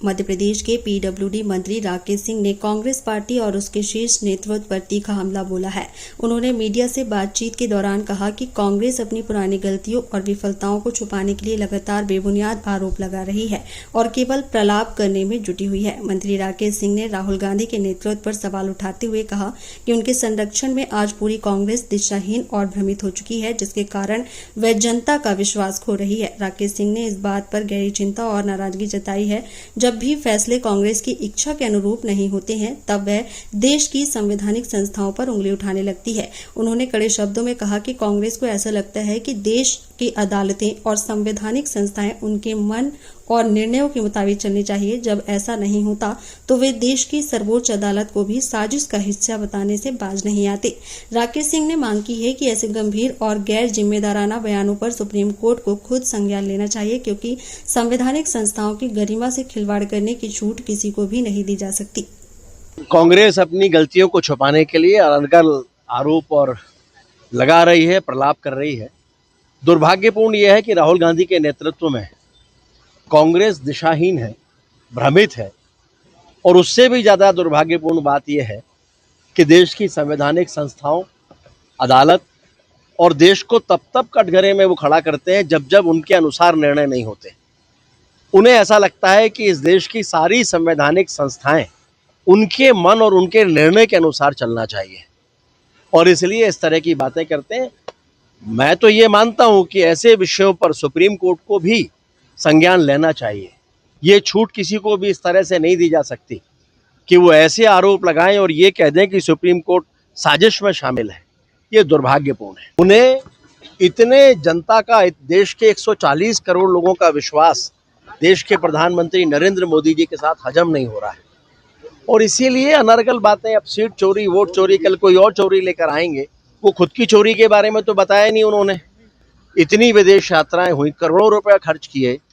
मध्य प्रदेश के पीडब्ल्यूडी मंत्री राकेश सिंह ने कांग्रेस पार्टी और उसके शीर्ष नेतृत्व पर तीखा हमला बोला है। उन्होंने मीडिया से बातचीत के दौरान कहा कि कांग्रेस अपनी पुरानी गलतियों और विफलताओं को छुपाने के लिए लगातार बेबुनियाद आरोप लगा रही है और केवल प्रलाप करने में जुटी हुई है। मंत्री राकेश सिंह ने राहुल गांधी के नेतृत्व पर सवाल उठाते हुए कहा कि उनके संरक्षण में आज पूरी कांग्रेस दिशाहीन और भ्रमित हो चुकी है, जिसके कारण वह जनता का विश्वास खो रही है। राकेश सिंह ने इस बात पर गहरी चिंता और नाराजगी जताई है। जब भी फैसले कांग्रेस की इच्छा के अनुरूप नहीं होते हैं, तब वह देश की संवैधानिक संस्थाओं पर उंगली उठाने लगती है। उन्होंने कड़े शब्दों में कहा कि कांग्रेस को ऐसा लगता है कि देश की अदालतें और संवैधानिक संस्थाएं उनके मन और निर्णयों के मुताबिक चलनी चाहिए। जब ऐसा नहीं होता तो वे देश की सर्वोच्च अदालत को भी साजिश का हिस्सा बताने से बाज नहीं आते। राकेश सिंह ने मांग की है कि ऐसे गंभीर और गैर जिम्मेदाराना बयानों पर सुप्रीम कोर्ट को खुद संज्ञान लेना चाहिए, क्योंकि संवैधानिक संस्थाओं की गरिमा से खिलवाड़ करने की छूट किसी को भी नहीं दी जा सकती। कांग्रेस अपनी गलतियों को छुपाने के लिए अनर्गल आरोप और लगा रही है, प्रलाप कर रही है। दुर्भाग्यपूर्ण यह है कि राहुल गांधी के नेतृत्व में कांग्रेस दिशाहीन है, भ्रमित है, और उससे भी ज़्यादा दुर्भाग्यपूर्ण बात यह है कि देश की संवैधानिक संस्थाओं, अदालत और देश को तब कटघरे में वो खड़ा करते हैं जब उनके अनुसार निर्णय नहीं होते। उन्हें ऐसा लगता है कि इस देश की सारी संवैधानिक संस्थाएं उनके मन और उनके निर्णय के अनुसार चलना चाहिए, और इसलिए इस तरह की बातें करते हैं। मैं तो ये मानता हूं कि ऐसे विषयों पर सुप्रीम कोर्ट को भी संज्ञान लेना चाहिए। ये छूट किसी को भी इस तरह से नहीं दी जा सकती कि वो ऐसे आरोप लगाएं और ये कह दें कि सुप्रीम कोर्ट साजिश में शामिल है। ये दुर्भाग्यपूर्ण है। उन्हें इतने जनता का, देश के 140 करोड़ लोगों का विश्वास देश के प्रधानमंत्री नरेंद्र मोदी जी के साथ हजम नहीं हो रहा है, और इसीलिए अनर्गल बातें, अब सीट चोरी, वोट चोरी, कल कोई और चोरी लेकर आएंगे। वो खुद की चोरी के बारे में तो बताया नहीं उन्होंने। इतनी विदेश यात्राएं हुई, करोड़ों रुपए खर्च किए,